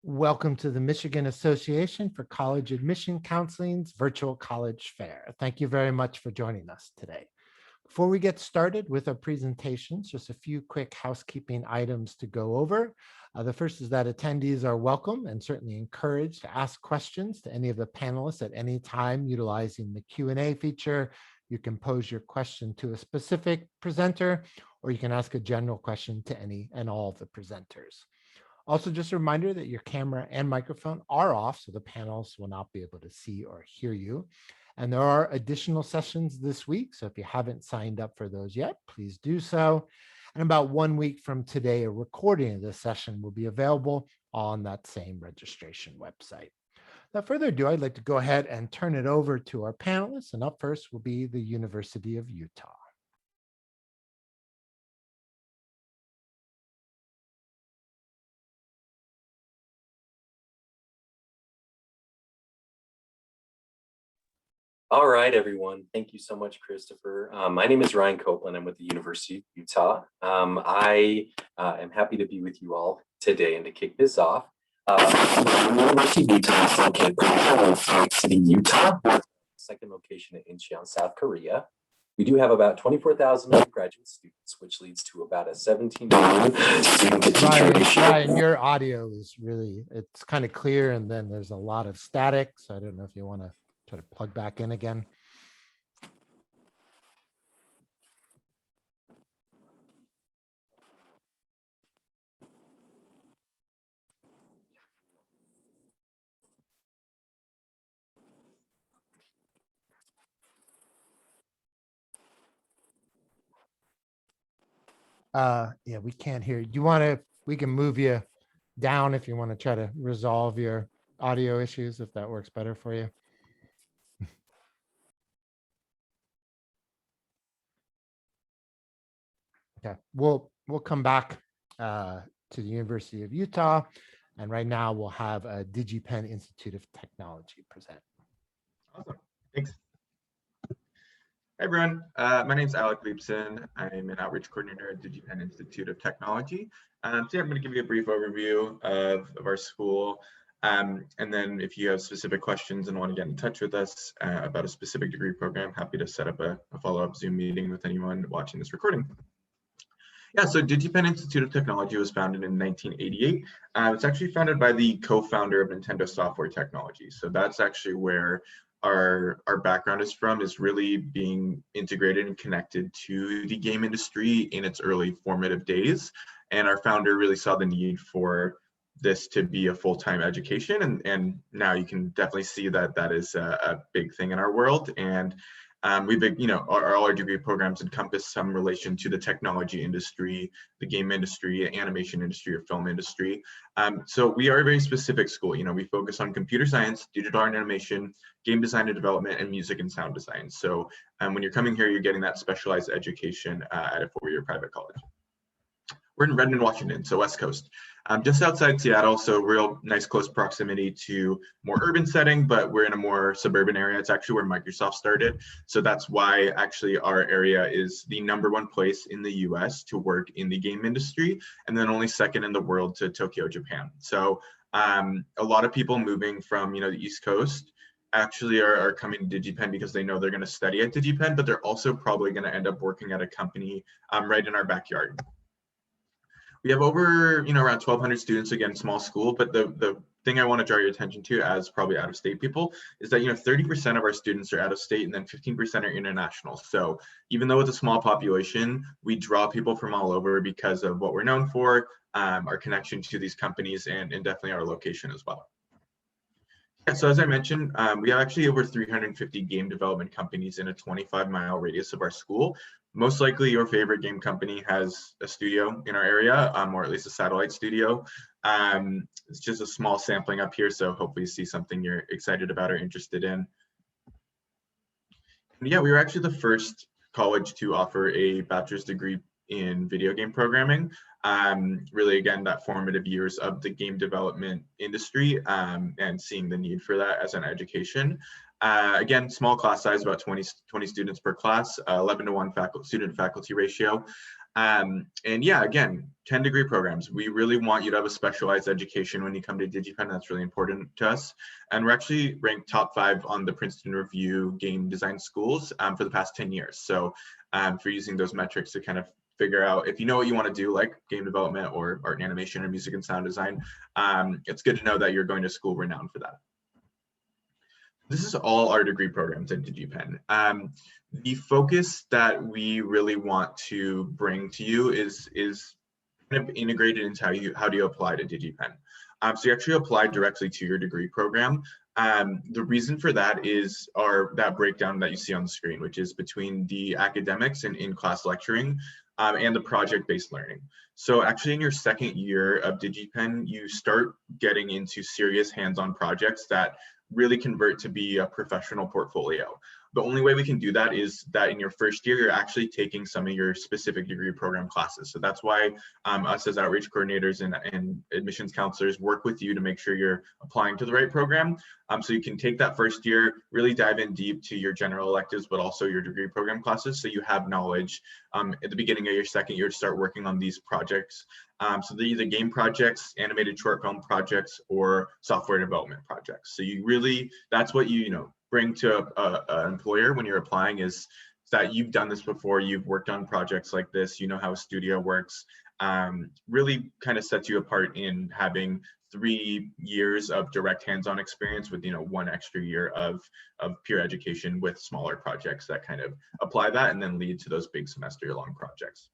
Welcome to the Michigan Association for College Admission Counseling's Virtual College Fair. Thank you very much for joining us today. Before we get started with our presentations, just a few quick housekeeping items to go over. The first is that attendees are welcome and certainly encouraged to ask questions to any of the panelists at any time utilizing the Q&A feature. You can pose your question to a specific presenter, or you can ask a general question to any and all of the presenters. Also, just a reminder that your camera and microphone are off, so the panelists will not be able to see or hear you. And there are additional sessions this week, so if you haven't signed up for those yet, please do so. And about 1 week from today, a recording of this session will be available on that same registration website. Without further ado, I'd like to go ahead and turn it over to our panelists, and up first will be the University of Utah. All right, everyone. Thank you so much, Christopher. My name is Ryan Copeland. I'm with the University of Utah. I am happy to be with you all today, and to kick this off, the University of Utah is located primarily in Salt Lake City, Utah, second location in Incheon, South Korea. We do have about 24,000 undergraduate students, which leads to about a 17 student to teacher ratio. Ryan, your audio is really, it's kind of clear, and then there's a lot of static, so I don't know if you want to try to plug back in again. Yeah, we can't hear you. Do you want to, we can move you down if you want to try to resolve your audio issues, if that works better for you. Okay, we'll come back to the University of Utah, and right now we'll have a DigiPen Institute of Technology present. Awesome, thanks. Hi everyone, my name is Alec Leibson. I'm an outreach coordinator at DigiPen Institute of Technology. So yeah, I'm going to give you a brief overview of our school. And then if you have specific questions and want to get in touch with us about a specific degree program, happy to set up a follow-up Zoom meeting with anyone watching this recording. Yeah, so DigiPen Institute of Technology was founded in 1988. It's actually founded by the co-founder of Nintendo Software Technology. So that's actually where our background is from, is really being integrated and connected to the game industry in its early formative days. And our founder really saw the need for this to be a full-time education. And now you can definitely see that that is a big thing in our world. And we've been, you know, all our degree programs encompass some relation to the technology industry, the game industry, animation industry, or film industry. So we are a very specific school. You know, we focus on computer science, digital art and animation, game design and development, and music and sound design. So when you're coming here, you're getting that specialized education at a four-year private college. We're in Redmond, Washington, so West Coast. Just outside Seattle, so real nice close proximity to more urban setting, but we're in a more suburban area. It's actually where Microsoft started. So that's why actually our area is the #1 place in the US to work in the game industry, and then only second in the world to Tokyo, Japan. So a lot of people moving from, you know, the East Coast actually are coming to DigiPen because they know they're going to study at DigiPen, but they're also probably going to end up working at a company right in our backyard. We have over, you know, around 1,200 students, again, small school, but the thing I want to draw your attention to as probably out-of-state people is that, you know, 30% of our students are out-of-state and then 15% are international. So even though it's a small population, we draw people from all over because of what we're known for, our connection to these companies, and definitely our location as well. Yeah, so as I mentioned, we have actually over 350 game development companies in a 25-mile radius of our school. Most likely your favorite game company has a studio in our area, or at least a satellite studio. It's just a small sampling up here, so hopefully you see something you're excited about or interested in. And yeah, we were actually the first college to offer a bachelor's degree in video game programming. Really, again, that formative years of the game development industry and seeing the need for that as an education. Again, small class size, about 20 students per class, 11-to-1 student-faculty ratio. And yeah, again, 10-degree programs. We really want you to have a specialized education when you come to DigiPen. That's really important to us. And we're actually ranked top 5 on the Princeton Review game design schools for the past 10 years. So for using those metrics to kind of figure out if you know what you want to do, like game development or art and animation or music and sound design, it's good to know that you're going to school renowned for that. This is all our degree programs at DigiPen. The focus that we really want to bring to you is kind of integrated into how do you apply to DigiPen. So you actually apply directly to your degree program. The reason for that is that breakdown that you see on the screen, which is between the academics and in-class lecturing and the project-based learning. So actually in your second year of DigiPen, you start getting into serious hands-on projects that really convert to be a professional portfolio. The only way we can do that is that in your first year, you're actually taking some of your specific degree program classes. So that's why us as outreach coordinators and admissions counselors work with you to make sure you're applying to the right program. So you can take that first year, really dive in deep to your general electives, but also your degree program classes. So you have knowledge at the beginning of your second year to start working on these projects. So they're either game projects, animated short film projects, or software development projects. So you really, that's what you bring to an employer when you're applying is that you've done this before, you've worked on projects like this, you know how a studio works. Really kind of sets you apart in having 3 years of direct hands-on experience with 1 extra year of peer education with smaller projects that kind of apply that and then lead to those big semester-long projects.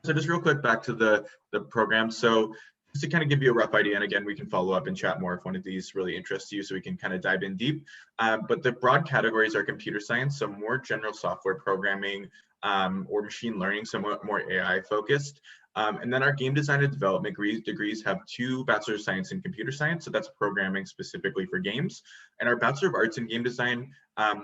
So just real quick back to the program. So just to kind of give you a rough idea, and again, we can follow up and chat more if one of these really interests you so we can kind of dive in deep. But the broad categories are computer science, so more general software programming or machine learning, somewhat more AI focused. And then our game design and development degrees have 2 Bachelor of Science in Computer Science, so that's programming specifically for games. And our Bachelor of Arts in Game Design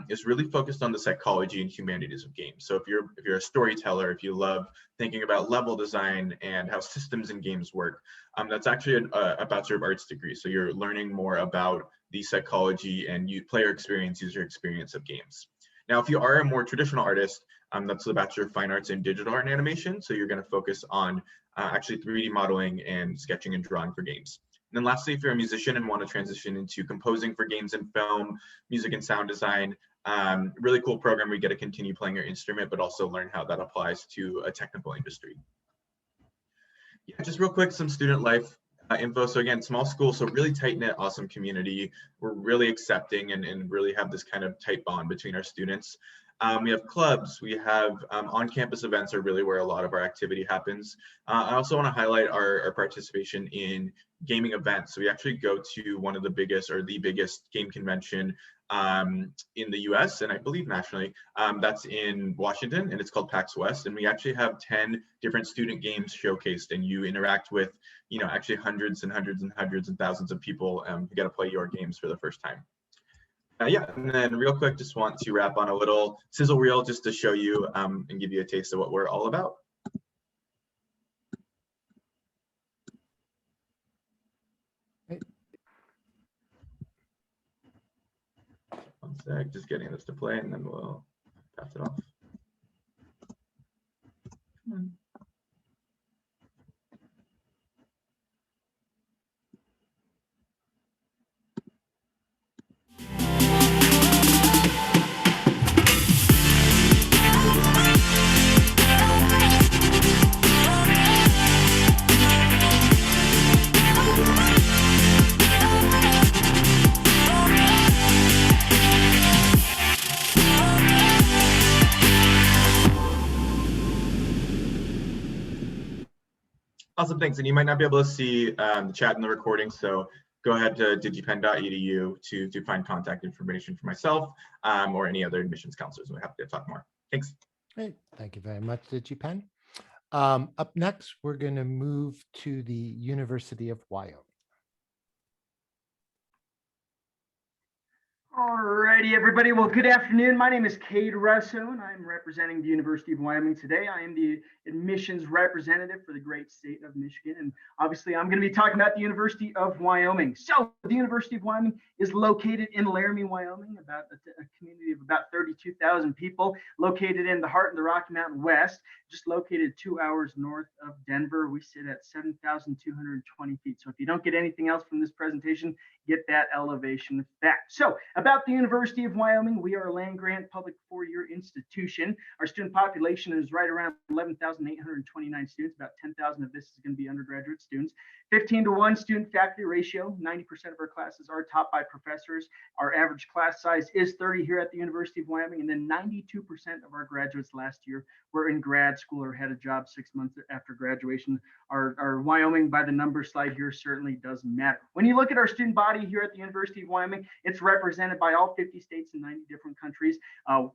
is really focused on the psychology and humanities of games. So if you're a storyteller, if you love thinking about level design and how systems in games work, that's actually a Bachelor of Arts degree. So you're learning more about the psychology and player experience, user experience of games. Now, if you are a more traditional artist, that's the Bachelor of Fine Arts in Digital Art and Animation. So you're going to focus on actually 3D modeling and sketching and drawing for games. And then lastly, if you're a musician and want to transition into composing for games and film, music and sound design, really cool program where you get to continue playing your instrument, but also learn how that applies to a technical industry. Yeah, just real quick, some student life info. So again, small school, so really tight-knit, awesome community. We're really accepting and really have this kind of tight bond between our students. We have clubs, we have on-campus events are really where a lot of our activity happens. I also want to highlight our participation in gaming events. So we actually go to one of the biggest or the biggest game convention in the US and I believe nationally. That's in Washington and it's called PAX West. And we actually have 10 different student games showcased and you interact with, actually hundreds and hundreds and hundreds and thousands of people who get to play your games for the first time. Yeah, and then real quick, just want to wrap on a little sizzle reel just to show you and give you a taste of what we're all about. One sec, just getting this to play and then we'll pass it off. Come on. Awesome, thanks. And you might not be able to see the chat in the recording, so go ahead to digipen.edu to find contact information for myself or any other admissions counselors. We're happy to talk more. Thanks. Great. Thank you very much, DigiPen. Up next, we're going to move to the University of Wyoming. Alrighty, everybody. Well, good afternoon. My name is Cade Russo, and I'm representing the University of Wyoming today. I am the admissions representative for the great state of Michigan, and obviously, I'm going to be talking about the University of Wyoming. So, the University of Wyoming is located in Laramie, Wyoming, about a community of about 32,000 people, located in the heart of the Rocky Mountain West, just located 2 hours north of Denver. We sit at 7,220 feet. So, if you don't get anything else from this presentation, get that elevation fact. So, about the University of Wyoming, we are a land grant public four-year institution. Our student population is right around 11,829 students. About 10,000 of this is going to be undergraduate students. 15-to-1 student faculty ratio. 90% of our classes are taught by professors. Our average class size is 30 here at the University of Wyoming, and then 92% of our graduates last year were in grad school or had a job 6 months after graduation. Our Wyoming by the number slide here certainly does matter. When you look at our student body here at the University of Wyoming, it's represented by all 50 states and 90 different countries.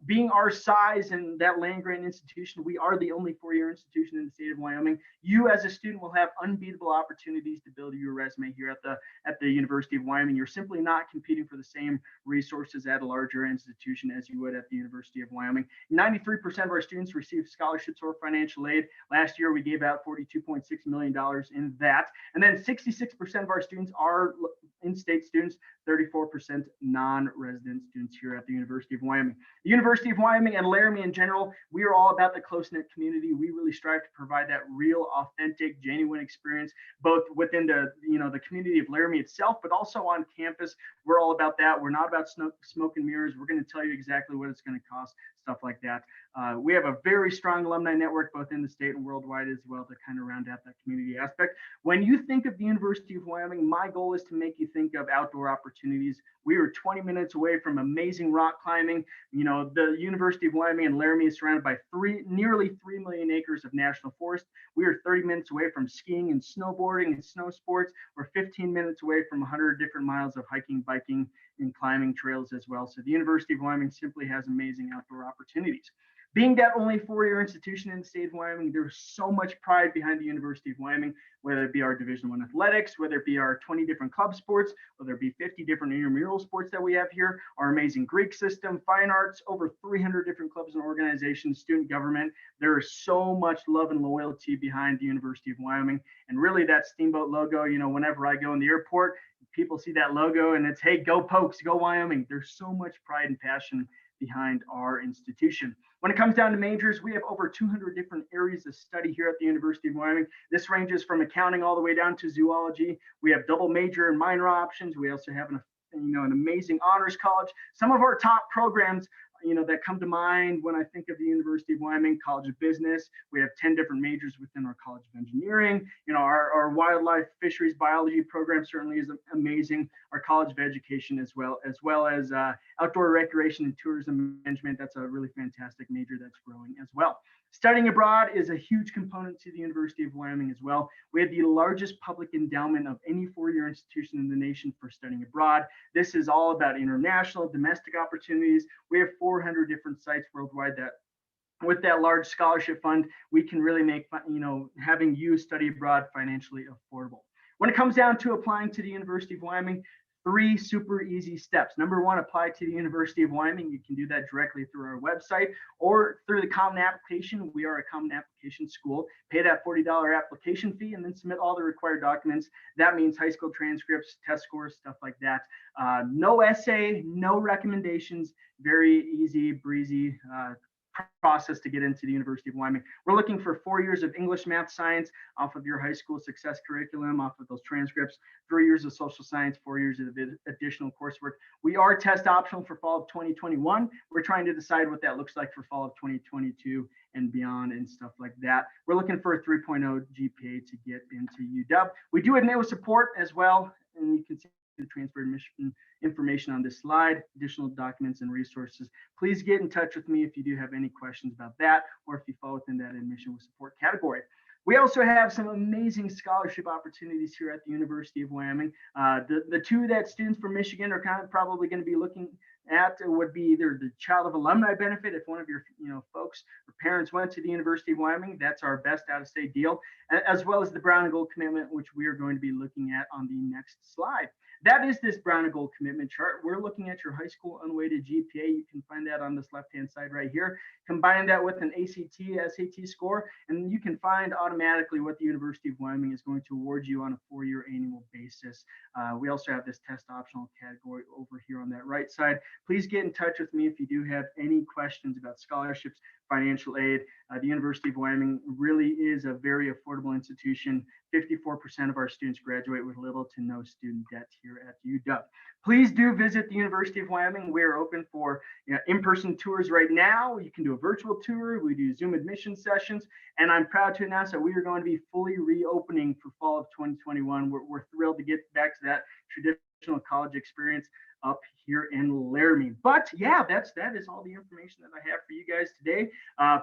Being our size and that land grant institution, we are the only four-year institution in the state of Wyoming. You as a student will have unbeatable opportunities to build your resume here at the University of Wyoming. You're simply not competing for the same resources at a larger institution as you would at the University of Wyoming. 93% of our students receive scholarships or financial aid. Last year, we gave out $42.6 million in that. And then 66% of our students are in-state students, 34% non-resident students here at the University of Wyoming. The University of Wyoming and Laramie in general, we are all about the close-knit community. We really strive to provide that real, authentic, genuine experience, both within the community of Laramie itself, but also on campus. We're all about that. We're not about smoke and mirrors. We're going to tell you exactly what it's going to cost, stuff like that. We have a very strong alumni network, both in the state and worldwide as well, to kind of round out that community aspect. When you think of the University of Wyoming, my goal is to make you think of outdoor opportunities. We are 20 minutes away from amazing rock climbing. You know, the University of Wyoming and Laramie is surrounded by nearly 3 million acres of national forest. We are 30 minutes away from skiing and snowboarding and snow sports. We're 15 minutes away from 100 different miles of hiking, biking, and climbing trails as well. So the University of Wyoming simply has amazing outdoor opportunities. Being that only four-year institution in the state of Wyoming, there's so much pride behind the University of Wyoming, whether it be our Division I athletics, whether it be our 20 different club sports, whether it be 50 different intramural sports that we have here, our amazing Greek system, fine arts, over 300 different clubs and organizations, student government. There is so much love and loyalty behind the University of Wyoming. And really that steamboat logo, you know, whenever I go in the airport, people see that logo and it's, hey, go Pokes, go Wyoming. There's so much pride and passion behind our institution. When it comes down to majors, we have over 200 different areas of study here at the University of Wyoming. This ranges from accounting all the way down to zoology. We have double major and minor options. We also have an amazing honors college. Some of our top programs, that come to mind when I think of the University of Wyoming, College of Business. We have 10 different majors within our College of Engineering. Our wildlife fisheries biology program certainly is amazing. Our College of Education as well as outdoor recreation and tourism management. That's a really fantastic major that's growing as well. Studying abroad is a huge component to the University of Wyoming as well. We have the largest public endowment of any four-year institution in the nation for studying abroad. This is all about international, domestic opportunities. We have 400 different sites worldwide that, with that large scholarship fund, we can really make, having you study abroad financially affordable. When it comes down to applying to the University of Wyoming, 3 super easy steps. Number 1, apply to the University of Wyoming. You can do that directly through our website or through the Common Application. We are a Common Application school. Pay that $40 application fee and then submit all the required documents. That means high school transcripts, test scores, stuff like that. No essay, no recommendations. Very easy, breezy process to get into the University of Wyoming. We're looking for 4 years of English, math, science off of your high school success curriculum, off of those transcripts, 3 years of social science, 4 years of additional coursework. We are test optional for fall of 2021. We're trying to decide what that looks like for fall of 2022 and beyond and stuff like that. We're looking for a 3.0 GPA to get into UW. We do admit with support as well, and you can see the transfer admission information on this slide, additional documents and resources. Please get in touch with me if you do have any questions about that, or if you fall within that admission with support category. We also have some amazing scholarship opportunities here at the University of Wyoming. The two that students from Michigan are kind of probably going to be looking at would be either the Child of Alumni benefit. If one of your folks or parents went to the University of Wyoming, that's our best out-of-state deal, as well as the Brown and Gold commitment, which we are going to be looking at on the next slide. That is this Brown and Gold commitment chart. We're looking at your high school unweighted GPA. You can find that on this left-hand side right here. Combine that with an ACT, SAT score, and you can find automatically what the University of Wyoming is going to award you on a 4-year annual basis. We also have this test optional category over here on that right side. Please get in touch with me if you do have any questions about scholarships, financial aid. The University of Wyoming really is a very affordable institution. 54% of our students graduate with little to no student debt here at UW. Please do visit the University of Wyoming. We're open for in-person tours right now. You can do a virtual tour. We do Zoom admission sessions. And I'm proud to announce that we are going to be fully reopening for fall of 2021. We're thrilled to get back to that traditional college experience up here in Laramie. But yeah, that is all the information that I have for you guys today.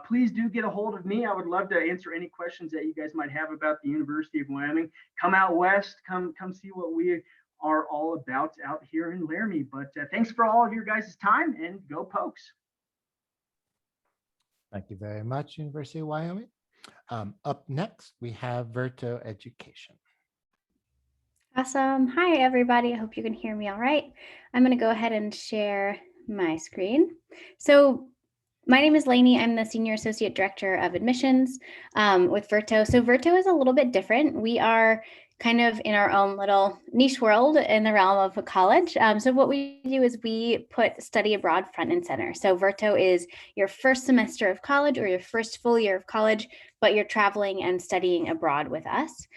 Please do get a hold of me. I would love to answer any questions that you guys might have about the University of Wyoming. Come out west, come see what we are all about out here in Laramie. But thanks for all of your guys' time, and go Pokes. Thank you very much, University of Wyoming. Up next, we have Verto Education. Awesome. Hi, everybody. I hope you can hear me all right. I'm going to go ahead and share my screen. So my name is Lainey. I'm the Senior Associate Director of Admissions with Verto. So Verto is a little bit different. We are kind of in our own little niche world in the realm of a college. So what we do is we put study abroad front and center. So Verto is your first semester of college or your first full year of college, but you're traveling and studying abroad with us.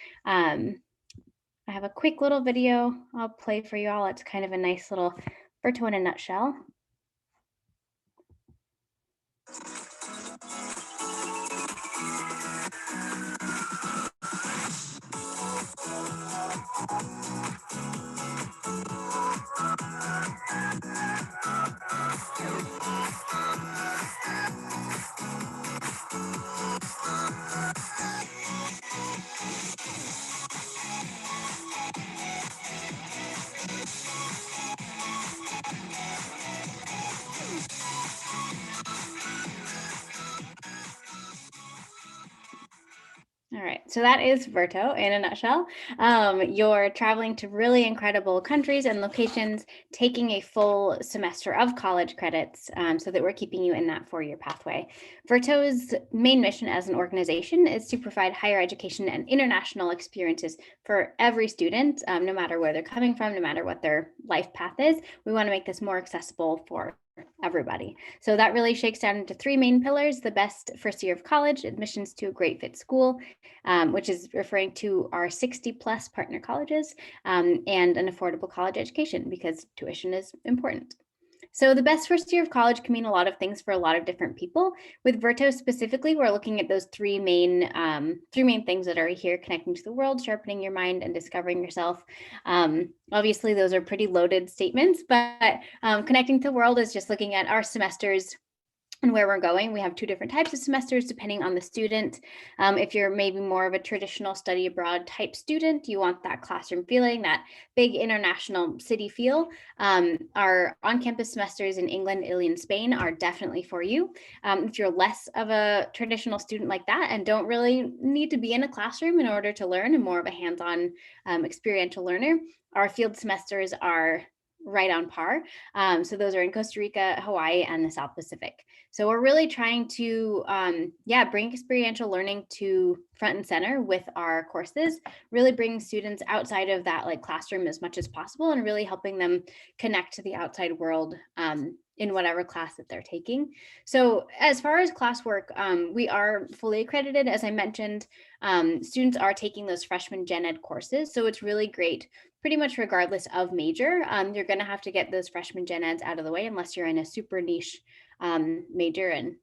I have a quick little video I'll play for you all. It's kind of a nice little Verto in a nutshell. All right, so that is Verto in a nutshell. You're traveling to really incredible countries and locations, taking a full semester of college credits so that we're keeping you in that 4-year pathway. Verto's main mission as an organization is to provide higher education and international experiences for every student, no matter where they're coming from, no matter what their life path is. We want to make this more accessible for everybody. So that really shakes down into 3 main pillars: the best first year of college, admissions to a great fit school, which is referring to our 60+ partner colleges, and an affordable college education, because tuition is important. So the best first year of college can mean a lot of things for a lot of different people. With Verto specifically, we're looking at those 3 main things that are here: connecting to the world, sharpening your mind, and discovering yourself. Obviously, those are pretty loaded statements, but connecting to the world is just looking at our semesters and where we're going. We have 2 different types of semesters depending on the student. If you're maybe more of a traditional study abroad type student, you want that classroom feeling, that big international city feel. Our on-campus semesters in England, Italy, and Spain are definitely for you. If you're less of a traditional student like that and don't really need to be in a classroom in order to learn and more of a hands-on experiential learner, our field semesters are right on par. So those are in Costa Rica, Hawaii, and the South Pacific. So we're really trying to, bring experiential learning to front and center with our courses, really bringing students outside of that classroom as much as possible, and really helping them connect to the outside world in whatever class that they're taking. So as far as classwork, we are fully accredited. As I mentioned, students are taking those freshman gen ed courses. So it's really great, pretty much regardless of major. You're going to have to get those freshman gen eds out of the way unless you're in a super niche major, and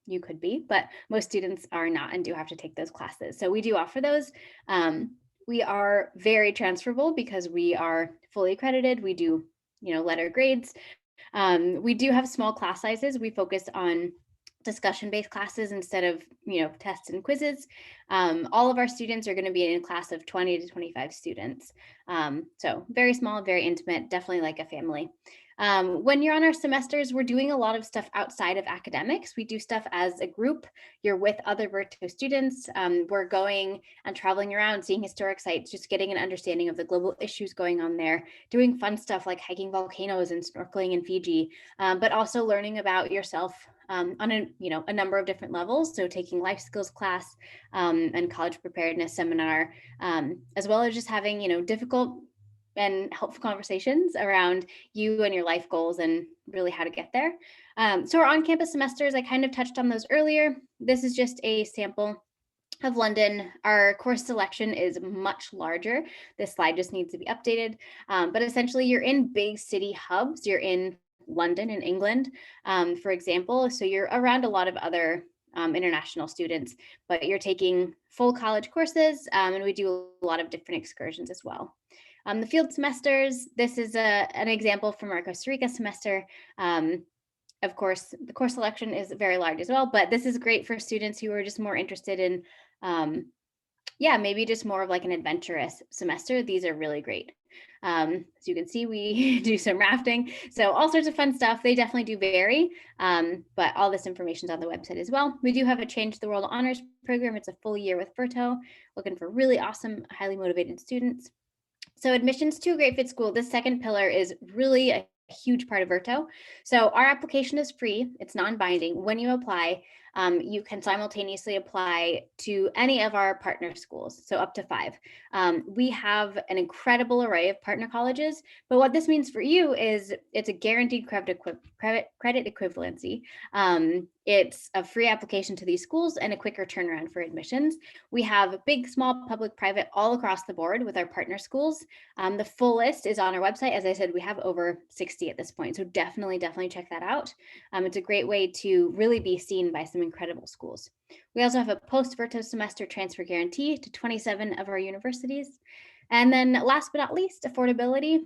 you could be, but most students are not and do have to take those classes. So we do offer those. We are very transferable because we are fully accredited. We do, letter grades. We do have small class sizes. We focus on discussion-based classes instead of, tests and quizzes. All of our students are going to be in a class of 20 to 25 students. So very small, very intimate, definitely like a family. When you're on our semesters, we're doing a lot of stuff outside of academics. We do stuff as a group. You're with other Verto students. We're going and traveling around, seeing historic sites, just getting an understanding of the global issues going on there, doing fun stuff like hiking volcanoes and snorkeling in Fiji, but also learning about yourself on a number of different levels. So taking life skills class and college preparedness seminar, as well as just having, difficult and helpful conversations around you and your life goals and really how to get there. So our on-campus semesters, I kind of touched on those earlier. This is just a sample of London. Our course selection is much larger. This slide just needs to be updated. But essentially you're in big city hubs. You're in London in England, for example. So you're around a lot of other international students, but you're taking full college courses, and we do a lot of different excursions as well. The field semesters, this is an example from our Costa Rica semester. Of course, the course selection is very large as well, but this is great for students who are just more interested in, maybe just more of like an adventurous semester. These are really great. As you can see, we do some rafting. So all sorts of fun stuff. They definitely do vary, but all this information is on the website as well. We do have a Change the World Honors program. It's a full year with Verto, looking for really awesome, highly motivated students. So admissions to a great fit school, this second pillar is really a huge part of Verto. So our application is free, it's non-binding. When you apply, you can simultaneously apply to any of our partner schools, so up to 5. We have an incredible array of partner colleges, but what this means for you is it's a guaranteed credit equivalency. It's a free application to these schools and a quicker turnaround for admissions. We have big, small, public, private, all across the board with our partner schools. The full list is on our website. As I said, we have over 60 at this point, so definitely check that out. It's a great way to really be seen by some incredible schools. We also have a post-Verto semester transfer guarantee to 27 of our universities. And then last but not least, affordability.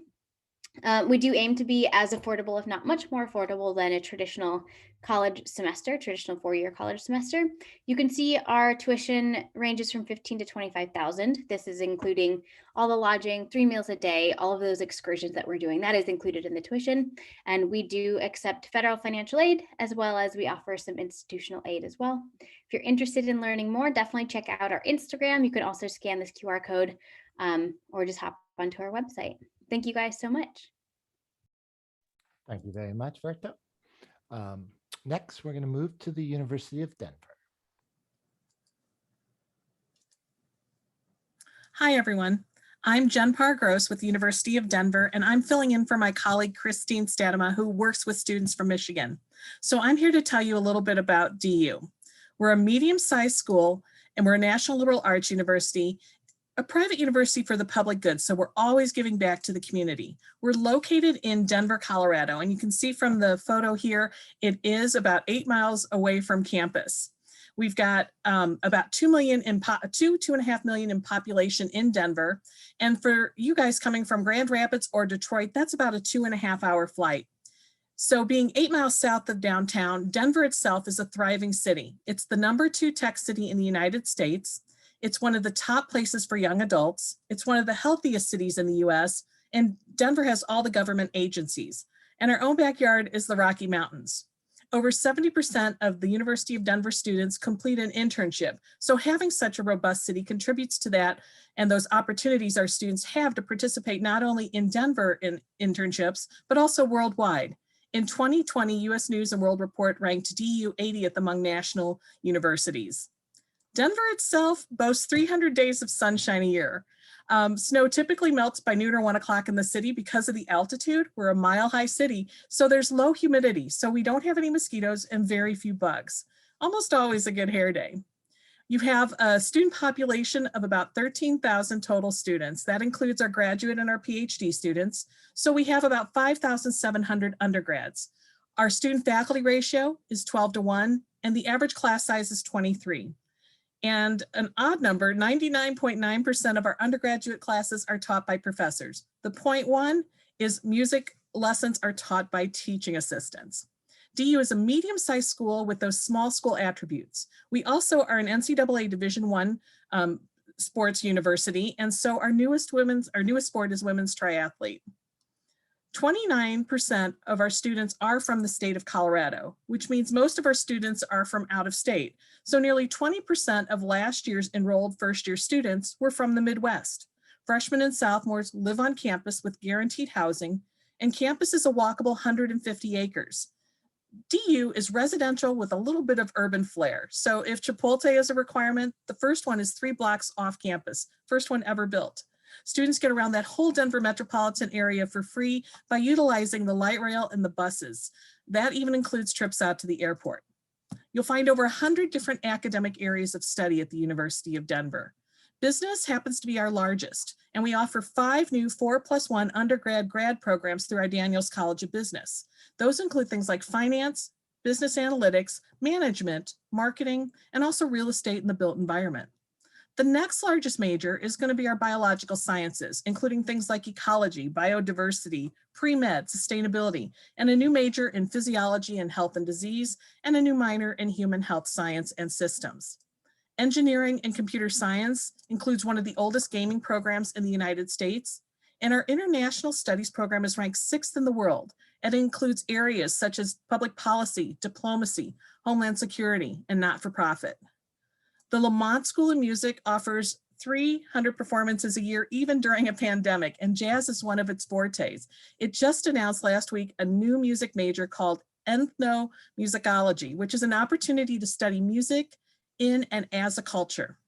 We do aim to be as affordable, if not much more affordable than a traditional college semester, traditional 4-year college semester. You can see our tuition ranges from $15,000 to $25,000. This is including all the lodging, 3 meals a day, all of those excursions that we're doing. That is included in the tuition. And we do accept federal financial aid, as well as we offer some institutional aid as well. If you're interested in learning more, definitely check out our Instagram. You can also scan this QR code or just hop onto our website. Thank you guys so much. Thank you very much, Verto. Next, we're going to move to the University of Denver. Hi, everyone. I'm Jen Pargros with the University of Denver, and I'm filling in for my colleague, Christine Statema, who works with students from Michigan. So I'm here to tell you a little bit about DU. We're a medium-sized school, and we're a National Liberal Arts University, a private university for the public good, so we're always giving back to the community. We're located in Denver, Colorado, and you can see from the photo here, it is about 8 miles away from campus. We've got about 2.5 million in population in Denver, and for you guys coming from Grand Rapids or Detroit, that's about a 2.5-hour flight. So being 8 miles south of downtown, Denver itself is a thriving city. It's the #2 tech city in the United States. It's one of the top places for young adults. It's one of the healthiest cities in the US, and Denver has all the government agencies. And our own backyard is the Rocky Mountains. Over 70% of the University of Denver students complete an internship. So having such a robust city contributes to that and those opportunities our students have to participate not only in Denver in internships, but also worldwide. In 2020, US News and World Report ranked DU 80th among national universities. Denver itself boasts 300 days of sunshine a year. Snow typically melts by noon or 1 o'clock in the city because of the altitude. We're a mile-high city, so there's low humidity, so we don't have any mosquitoes and very few bugs. Almost always a good hair day. You have a student population of about 13,000 total students. That includes our graduate and our PhD students. So we have about 5,700 undergrads. Our student faculty ratio is 12:1, and the average class size is 23. And an odd number, 99.9% of our undergraduate classes are taught by professors. The 0.1 is music lessons are taught by teaching assistants. DU is a medium-sized school with those small school attributes. We also are an NCAA Division I sports university, and so our newest sport is women's triathlete. 29% of our students are from the state of Colorado, which means most of our students are from out of state. So nearly 20% of last year's enrolled first-year students were from the Midwest. Freshmen and sophomores live on campus with guaranteed housing, and campus is a walkable 150 acres. DU is residential with a little bit of urban flair. So if Chipotle is a requirement, the first one is 3 blocks off campus, first one ever built. Students get around that whole Denver metropolitan area for free by utilizing the light rail and the buses. That even includes trips out to the airport. You'll find over 100 different academic areas of study at the University of Denver. Business happens to be our largest, and we offer 5 new 4+1 undergrad grad programs through our Daniels College of Business. Those include things like finance, business analytics, management, marketing, and also real estate in the built environment. The next largest major is going to be our biological sciences, including things like ecology, biodiversity, pre-med, sustainability, and a new major in physiology and health and disease, and a new minor in human health science and systems. Engineering and computer science includes one of the oldest gaming programs in the United States, and our international studies program is ranked 6th in the world, and it includes areas such as public policy, diplomacy, homeland security, and not-for-profit. The Lamont School of Music offers 300 performances a year, even during a pandemic, and jazz is one of its fortes. It just announced last week a new music major called ethnomusicology, which is an opportunity to study music in and as a culture.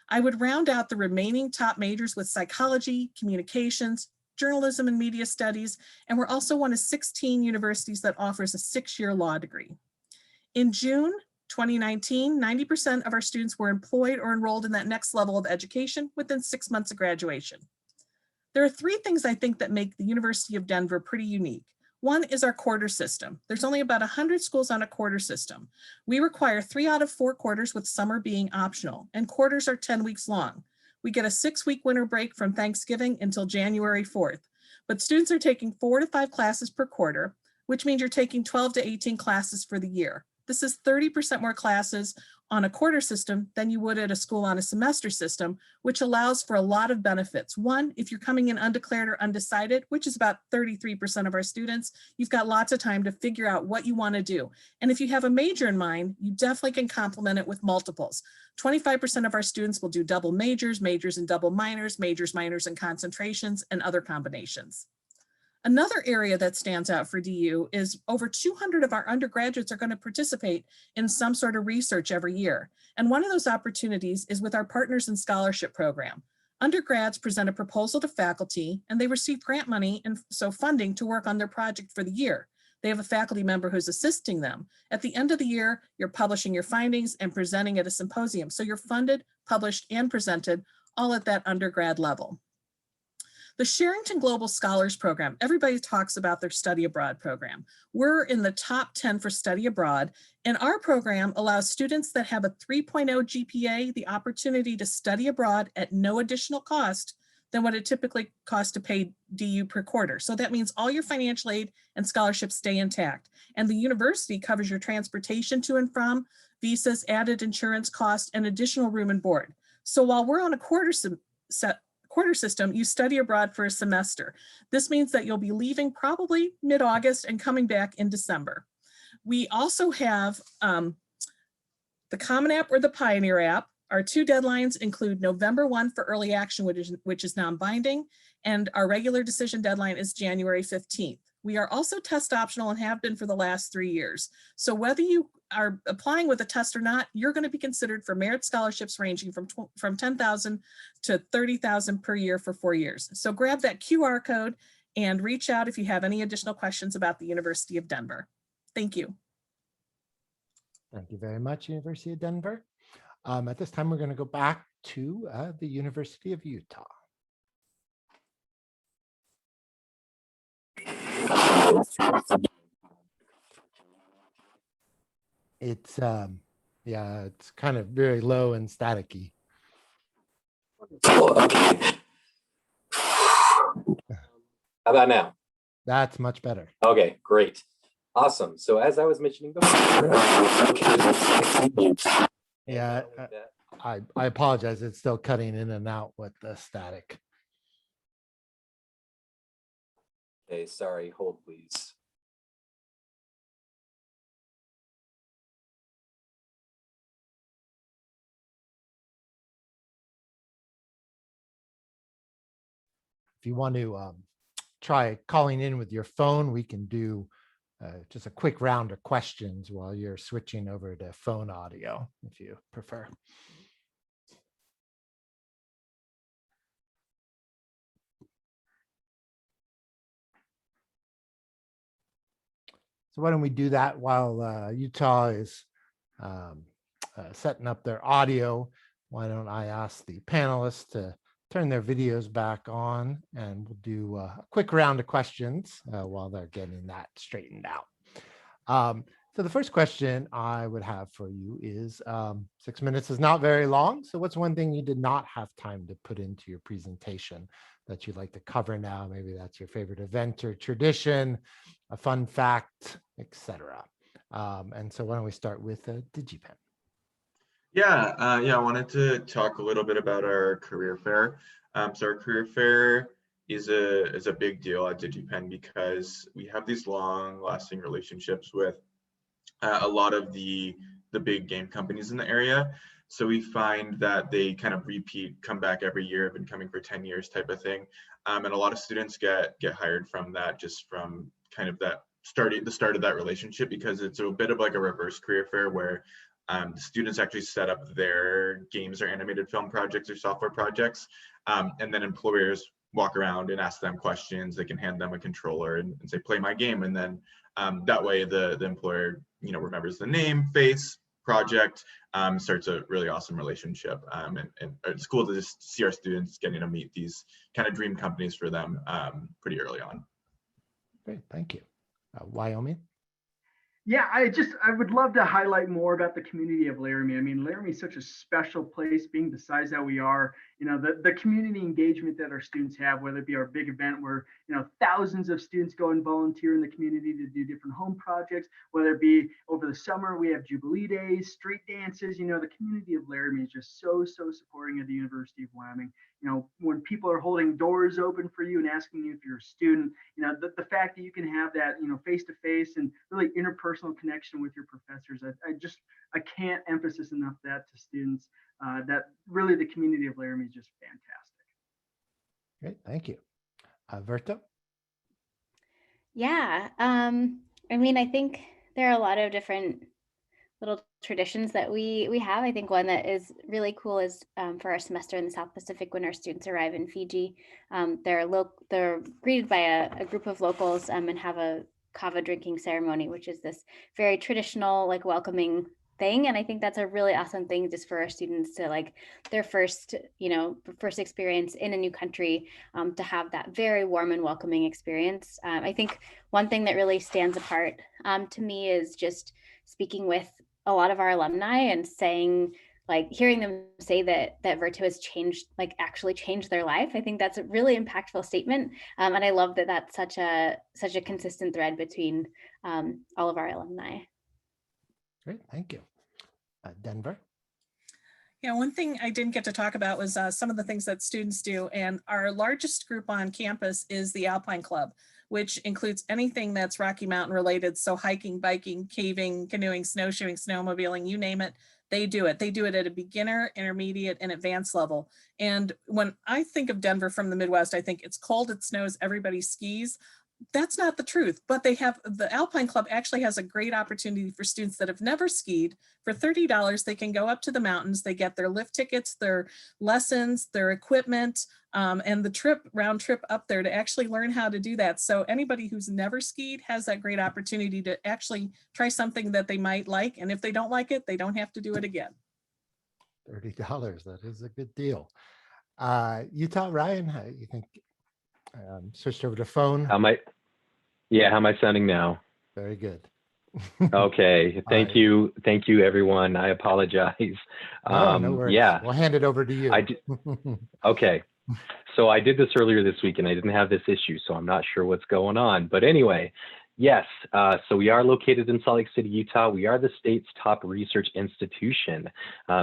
I would round out the remaining top majors with psychology, communications, journalism and media studies, and we're also one of 16 universities that offers a 6-year law degree. In June 2019, 90% of our students were employed or enrolled in that next level of education within 6 months of graduation. There are 3 things I think that make the University of Denver pretty unique. One is our quarter system. There's only about 100 schools on a quarter system. We require 3 out of 4 quarters, with summer being optional, and quarters are 10 weeks long. We get a 6-week winter break from Thanksgiving until January 4th, but students are taking 4 to 5 classes per quarter, which means you're taking 12 to 18 classes for the year. This is 30% more classes on a quarter system than you would at a school on a semester system, which allows for a lot of benefits. One, if you're coming in undeclared or undecided, which is about 33% of our students, you've got lots of time to figure out what you want to do. And if you have a major in mind, you definitely can complement it with multiples. 25% of our students will do double majors, majors and double minors, majors, minors and concentrations, and other combinations. Another area that stands out for DU is over 200 of our undergraduates are going to participate in some sort of research every year. And one of those opportunities is with our Partners in Scholarship program. Undergrads present a proposal to faculty and they receive grant money and so funding to work on their project for the year. They have a faculty member who's assisting them. At the end of the year, you're publishing your findings and presenting at a symposium. So you're funded, published, and presented all at that undergrad level. The Sherrington Global Scholars Program, everybody talks about their study abroad program. We're in the top 10 for study abroad, and our program allows students that have a 3.0 GPA the opportunity to study abroad at no additional cost than what it typically costs to pay DU per quarter. So that means all your financial aid and scholarships stay intact. And the university covers your transportation to and from, visas, added insurance costs, and additional room and board. So while we're on a quarter system, you study abroad for a semester. This means that you'll be leaving probably mid-August and coming back in December. We also have the Common App or the Pioneer app. Our 2 deadlines include November 1 for early action, which is non-binding, and our regular decision deadline is January 15th. We are also test optional and have been for the last 3 years. So whether you are applying with a test or not, you're going to be considered for merit scholarships ranging from $10,000 to $30,000 per year for 4 years. So grab that QR code and reach out if you have any additional questions about the University of Denver. Thank you. Thank you very much, University of Denver. At this time, we're going to go back to the University of Utah. It's yeah, it's kind of very low and staticky. Oh, okay. How about now? That's much better. Okay, great. Awesome. So as I was mentioning before, Yeah, I apologize. It's still cutting in and out with the static. Okay, sorry, hold please. If you want to try calling in with your phone, we can do just a quick round of questions while you're switching over to phone audio, if you prefer. So why don't we do that while Utah is setting up their audio? Why don't I ask the panelists to turn their videos back on, and we'll do a quick round of questions while they're getting that straightened out. So the first question I would have for you is, 6 minutes is not very long. So what's one thing you did not have time to put into your presentation that you'd like to cover now? Maybe that's your favorite event or tradition, a fun fact, etc. And so why don't we start with DigiPen? Yeah, I wanted to talk a little bit about our career fair. So our career fair is a big deal at DigiPen because we have these long-lasting relationships with a lot of the big game companies in the area. So we find that they kind of repeat, come back every year, have been coming for 10 years type of thing. And a lot of students get hired from that, just from kind of that the start of that relationship, because it's a bit of like a reverse career fair where the students actually set up their games or animated film projects or software projects. And then employers walk around and ask them questions. They can hand them a controller and say, play my game. And then that way the employer, remembers the name, face, project, starts a really awesome relationship. And it's cool to just see our students getting to meet these kind of dream companies for them pretty early on. Great, thank you. Wyoming? Yeah, I would love to highlight more about the community of Laramie. I mean, Laramie is such a special place, being the size that we are. The community engagement that our students have, whether it be our big event where, thousands of students go and volunteer in the community to do different home projects, whether it be over the summer, we have Jubilee Days, street dances. The community of Laramie is just so supporting of the University of Wyoming. When people are holding doors open for you and asking you if you're a student, the fact that you can have that, face-to-face and really interpersonal connection with your professors. I can't emphasize enough that to students, that really the community of Laramie is just fantastic. Great, thank you. Verto? Yeah, I think there are a lot of different little traditions that we have. I think one that is really cool is for our semester in the South Pacific, when our students arrive in Fiji, they're greeted by a group of locals and have a kava drinking ceremony, which is this very traditional, like, welcoming thing. And I think that's a really awesome thing just for our students to, like, their first experience in a new country, to have that very warm and welcoming experience. I think one thing that really stands apart to me is just speaking with a lot of our alumni and saying, hearing them say that Verto has actually changed their life. I think that's a really impactful statement. And I love that that's such a consistent thread between all of our alumni. Great, thank you. Denver? Yeah, one thing I didn't get to talk about was some of the things that students do. And our largest group on campus is the Alpine Club, which includes anything that's Rocky Mountain related. So hiking, biking, caving, canoeing, snowshoeing, snowmobiling, you name it, they do it. They do it at a beginner, intermediate, and advanced level. And when I think of Denver from the Midwest, I think it's cold, it snows, everybody skis. That's not the truth, but the Alpine Club actually has a great opportunity for students that have never skied. For $30, they can go up to the mountains. They get their lift tickets, their lessons, their equipment, and the round trip up there to actually learn how to do that. So anybody who's never skied has that great opportunity to actually try something that they might like. And if they don't like it, they don't have to do it again. $30, that is a good deal. Utah, Ryan, how you think? Switched over to phone. How am I sounding now? Very good. Okay, thank you everyone. I apologize. No worries. Yeah, We'll hand it over to you. Okay, so I did this earlier this week and I didn't have this issue, so I'm not sure what's going on. But anyway, Yes, so we are located in Salt Lake City, Utah. We are the state's top research institution,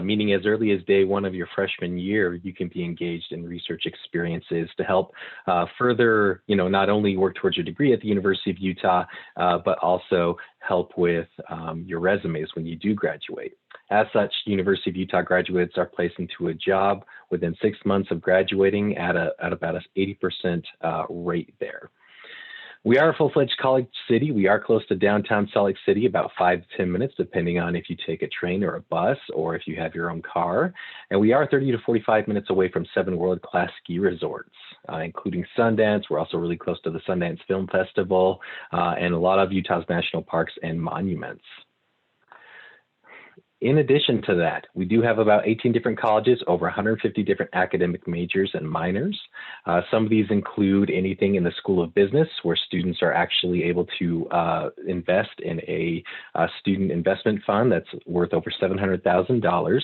meaning as early as day one of your freshman year, you can be engaged in research experiences to help further, not only work towards your degree at the University of Utah, but also help with your resumes when you do graduate. As such, University of Utah graduates are placed into a job within 6 months of graduating at about an 80% rate there. We are a full-fledged college city. We are close to downtown Salt Lake City, about 5 to 10 minutes, depending on if you take a train or a bus or if you have your own car. And we are 30 to 45 minutes away from 7 world-class ski resorts, including Sundance. We're also really close to the Sundance Film Festival and a lot of Utah's national parks and monuments. In addition to that, we do have about 18 different colleges, over 150 different academic majors and minors. Some of these include anything in the School of Business, where students are actually able to invest in a student investment fund that's worth over $700,000.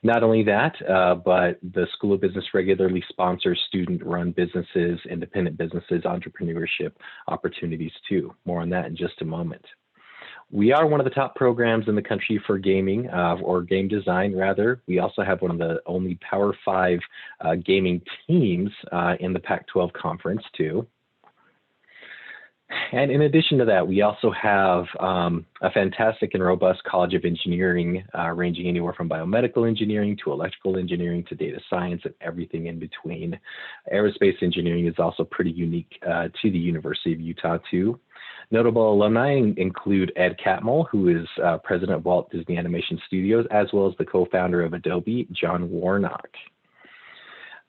Not only that, but the School of Business regularly sponsors student-run businesses, independent businesses, entrepreneurship opportunities too. More on that in just a moment. We are one of the top programs in the country for gaming, or game design rather. We also have one of the only Power 5 gaming teams in the Pac-12 conference too. And in addition to that, we also have a fantastic and robust College of Engineering, ranging anywhere from biomedical engineering to electrical engineering to data science and everything in between. Aerospace engineering is also pretty unique to the University of Utah too. Notable alumni include Ed Catmull, who is president of Walt Disney Animation Studios, as well as the co-founder of Adobe, John Warnock.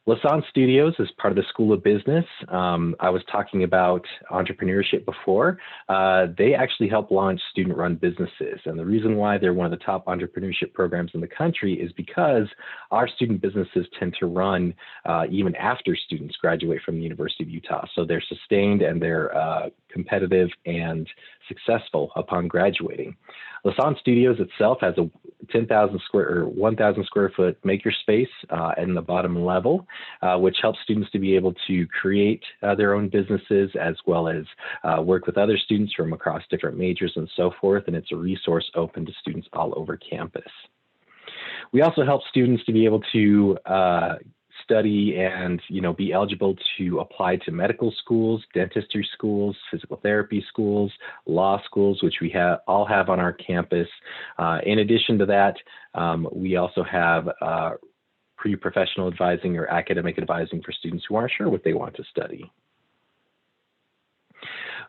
Lassonde Studios is part of the School of Business. I was talking about entrepreneurship before. They actually help launch student-run businesses. And the reason why they're one of the top entrepreneurship programs in the country is because our student businesses tend to run even after students graduate from the University of Utah. So they're sustained and they're competitive and successful upon graduating. Lassonde Studios itself has a 1,000 square foot makerspace in the bottom level, which helps students to be able to create their own businesses as well as work with other students from across different majors and so forth. And it's a resource open to students all over campus. We also help students to be able to study and be eligible to apply to medical schools, dentistry schools, physical therapy schools, law schools, which we all have on our campus. In addition to that, we also have pre-professional advising or academic advising for students who aren't sure what they want to study.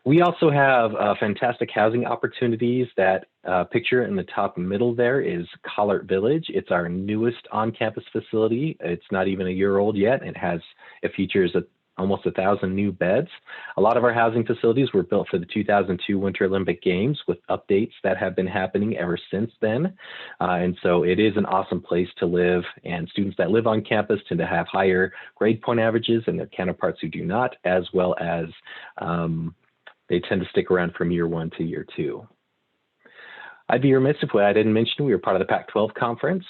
We also have fantastic housing opportunities. That picture in the top middle there is Collard Village. It's our newest on-campus facility. It's not even a year old yet. It features almost 1,000 new beds. A lot of our housing facilities were built for the 2002 Winter Olympic Games with updates that have been happening ever since then. And so it is an awesome place to live, and students that live on campus tend to have higher grade point averages than their counterparts who do not, as well as they tend to stick around from year 1 to year 2. I'd be remiss if I didn't mention we were part of the Pac-12 conference.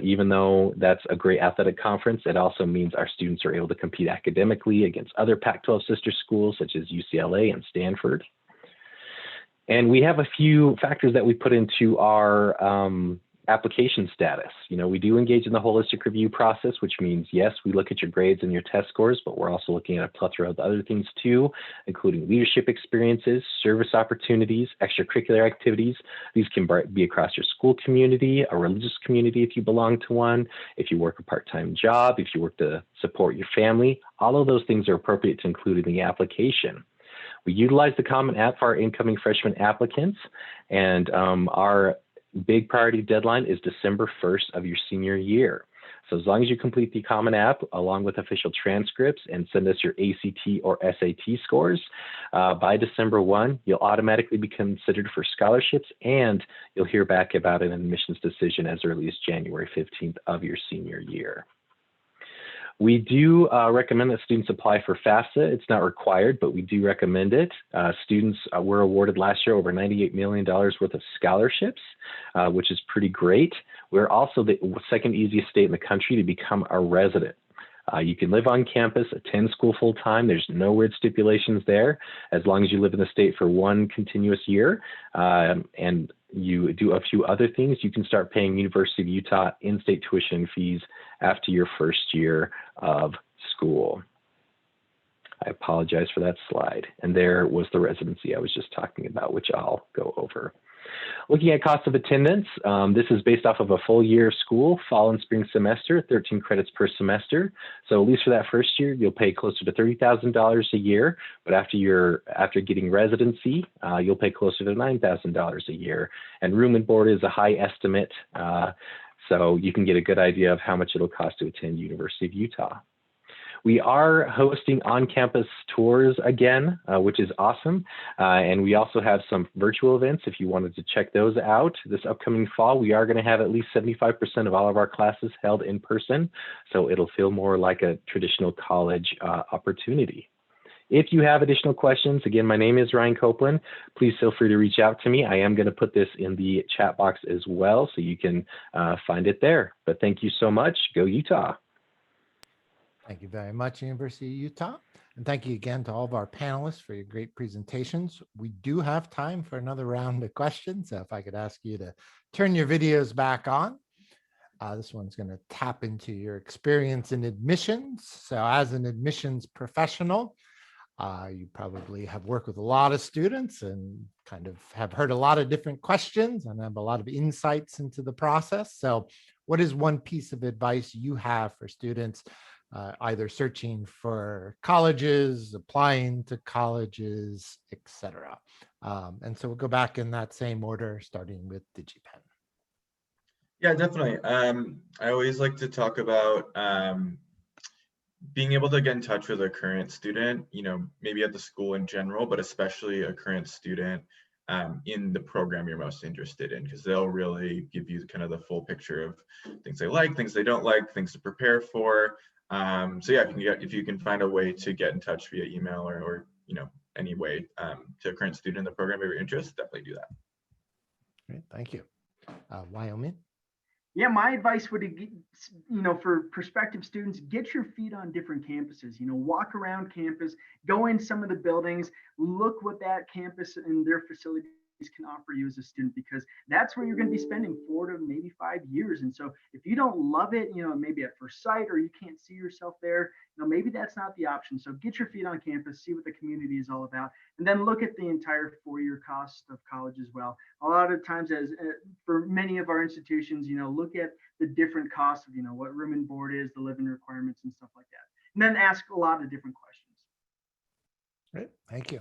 Even though that's a great athletic conference, it also means our students are able to compete academically against other Pac-12 sister schools such as UCLA and Stanford. And we have a few factors that we put into our application status. We do engage in the holistic review process, which means, yes, we look at your grades and your test scores, but we're also looking at a plethora of other things too, including leadership experiences, service opportunities, extracurricular activities. These can be across your school community, a religious community if you belong to one, if you work a part-time job, if you work to support your family. All of those things are appropriate to include in the application. We utilize the Common App for our incoming freshman applicants, and our big priority deadline is December 1st of your senior year. So as long as you complete the Common App along with official transcripts and send us your ACT or SAT scores by December 1, you'll automatically be considered for scholarships, and you'll hear back about an admissions decision as early as January 15th of your senior year. We do recommend that students apply for FAFSA. It's not required, but we do recommend it. Students were awarded last year over $98 million worth of scholarships, which is pretty great. We're also the second easiest state in the country to become a resident. You can live on campus, attend school full time. There's no weird stipulations there, as long as you live in the state for 1 continuous year. And you do a few other things. You can start paying University of Utah in-state tuition fees after your first year of school. I apologize for that slide. And there was the residency I was just talking about, which I'll go over. Looking at cost of attendance, this is based off of a full year of school, fall and spring semester, 13 credits per semester. So at least for that first year, you'll pay closer to $30,000 a year. But after getting residency, you'll pay closer to $9,000 a year. And room and board is a high estimate, so you can get a good idea of how much it'll cost to attend University of Utah. We are hosting on-campus tours again, which is awesome. And we also have some virtual events if you wanted to check those out. This upcoming fall, we are going to have at least 75% of all of our classes held in person. So it'll feel more like a traditional college opportunity. If you have additional questions, again, my name is Ryan Copeland. Please feel free to reach out to me. I am going to put this in the chat box as well, so you can find it there. But thank you so much. Go Utah. Thank you very much, University of Utah. And thank you again to all of our panelists for your great presentations. We do have time for another round of questions. So if I could ask you to turn your videos back on. This one's going to tap into your experience in admissions. So as an admissions professional, you probably have worked with a lot of students and kind of have heard a lot of different questions and have a lot of insights into the process. So what is one piece of advice you have for students either searching for colleges, applying to colleges, etc.? And so we'll go back in that same order, starting with DigiPen. Yeah, definitely. I always like to talk about being able to get in touch with a current student, maybe at the school in general, but especially a current student in the program you're most interested in, because they'll really give you kind of the full picture of things they like, things they don't like, things to prepare for. So yeah, if you can find a way to get in touch via email or any way to a current student in the program of your interest, definitely do that. Great, thank you. Wyoming. Yeah, my advice would be, for prospective students, get your feet on different campuses, walk around campus, go in some of the buildings, look what that campus and their facilities can offer you as a student, because that's where you're going to be spending 4 to maybe 5 years. And so if you don't love it, maybe at first sight, or you can't see yourself there, maybe that's not the option. So get your feet on campus, see what the community is all about, and then look at the entire 4-year cost of college as well. A lot of times, as for many of our institutions, look at the different costs of, what room and board is, the living requirements and stuff like that. And then ask a lot of different questions. Great, thank you.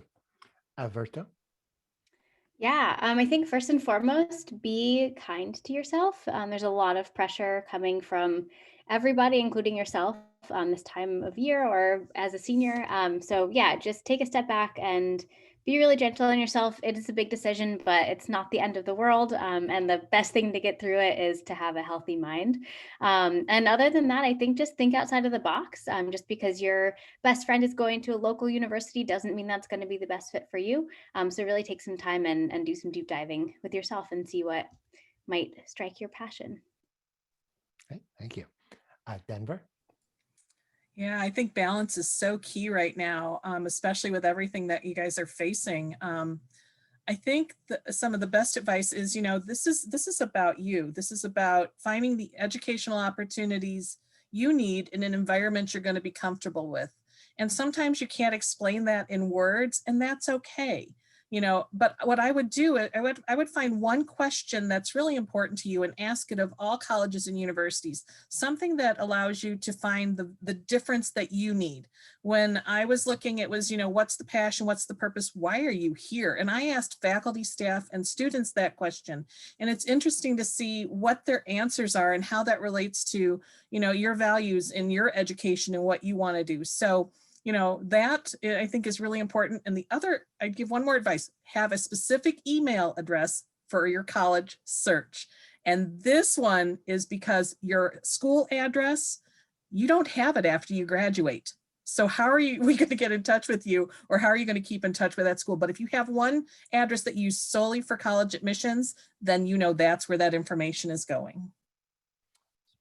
Verto. Yeah, I think first and foremost, be kind to yourself. There's a lot of pressure coming from everybody, including yourself, this time of year or as a senior. So yeah, just take a step back and be really gentle on yourself. It is a big decision, but it's not the end of the world. And the best thing to get through it is to have a healthy mind. And other than that, I think just think outside of the box. Just because your best friend is going to a local university doesn't mean that's going to be the best fit for you. So really take some time and do some deep diving with yourself and see what might strike your passion. Okay, thank you. Denver. Yeah, I think balance is so key right now, especially with everything that you guys are facing. I think some of the best advice is, this is about you. This is about finding the educational opportunities you need in an environment you're going to be comfortable with. And sometimes you can't explain that in words, and that's okay. But what I would do, I would find one question that's really important to you and ask it of all colleges and universities, something that allows you to find the difference that you need. When I was looking, it was, what's the passion? What's the purpose? Why are you here? And I asked faculty, staff, and students that question. And it's interesting to see what their answers are and how that relates to, your values in your education and what you want to do. So that I think is really important. And the other, I'd give one more advice, have a specific email address for your college search. And this one is because your school address, you don't have it after you graduate. So how are we going to get in touch with you, or how are you going to keep in touch with that school? But if you have one address that you use solely for college admissions, then that's where that information is going.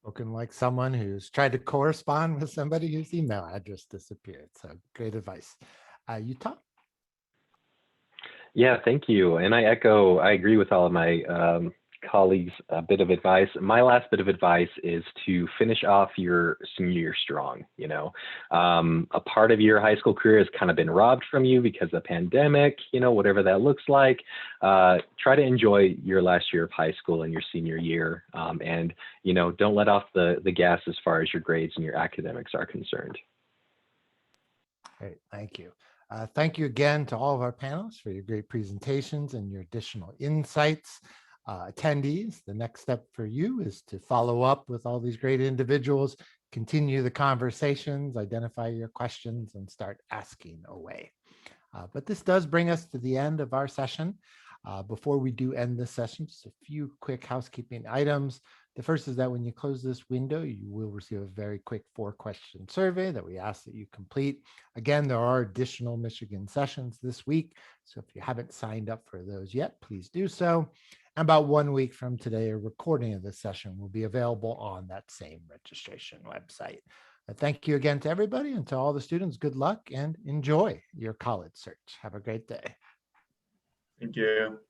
Spoken like someone who's tried to correspond with somebody whose email address disappeared. So great advice. Utah? Yeah, thank you. And I agree with all of my colleagues' bit of advice. My last bit of advice is to finish off your senior year strong. You know, a part of your high school career has kind of been robbed from you because of the pandemic, you know, whatever that looks like. Try to enjoy your last year of high school and your senior year. And, you know, don't let off the gas as far as your grades and your academics are concerned. Great, thank you. Thank you again to all of our panelists for your great presentations and your additional insights. Attendees, the next step for you is to follow up with all these great individuals, continue the conversations, identify your questions, and start asking away. But this does bring us to the end of our session. Before we do end this session, just a few quick housekeeping items. The first is that when you close this window, you will receive a very quick 4-question survey that we ask that you complete. Again, there are additional Michigan sessions this week, so if you haven't signed up for those yet, please do so. And about 1 week from today, a recording of this session will be available on that same registration website. Thank you again to everybody, and to all the students, good luck and enjoy your college search. Have a great day. Thank you.